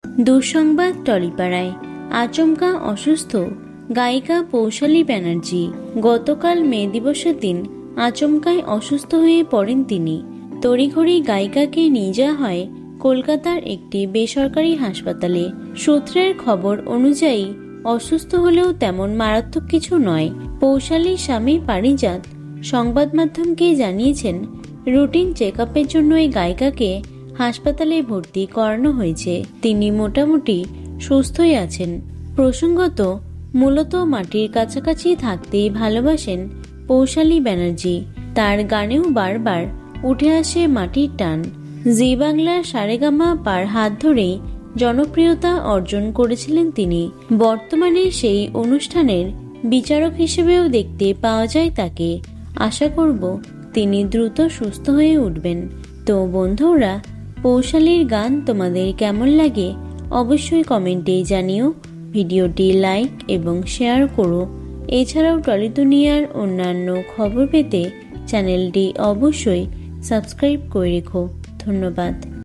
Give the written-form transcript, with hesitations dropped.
দুঃসংবাদ টলিপাড়ায়, আচমকা অসুস্থ গায়িকা পৌশালী ব্যানার্জি। গতকাল মে দিবসের দিন আচমকাই অসুস্থ হয়ে পড়েন তিনি। তড়িঘড়ি গায়িকাকে নিয়ে যাওয়া হয় কলকাতার একটি বেসরকারি হাসপাতালে। সূত্রের খবর অনুযায়ী অসুস্থ হলেও তেমন মারাত্মক কিছু নয়। পৌশালীর স্বামী পারিজাত সংবাদ মাধ্যমকে জানিয়েছেন, রুটিন চেক আপের জন্য এই গায়িকাকে হাসপাতালে ভর্তি করানো হয়েছে। তিনি মোটামুটি সুস্থই আছেন। প্রসঙ্গত, মূলত মাটির কাছাকাছি থাকতেই ভালোবাসেন পৌশালী ব্যানার্জি। তার গানেও বারবার উঠে আসে মাটির টান। জি বাংলার সারেগামা পার হাত ধরেই জনপ্রিয়তা অর্জন করেছিলেন তিনি। বর্তমানে সেই অনুষ্ঠানের বিচারক হিসেবেও দেখতে পাওয়া যায় তাকে। আশা করব তিনি দ্রুত সুস্থ হয়ে উঠবেন। তো বন্ধুরা, পৌশালীর গান তোমাদের কেমন লাগে অবশ্যই কমেন্টে জানিও। ভিডিওটি লাইক এবং শেয়ার করো। এছাড়াও টলি দুনিয়ার অন্যান্য খবর পেতে চ্যানেলটি অবশ্যই সাবস্ক্রাইব করে রেখো। ধন্যবাদ।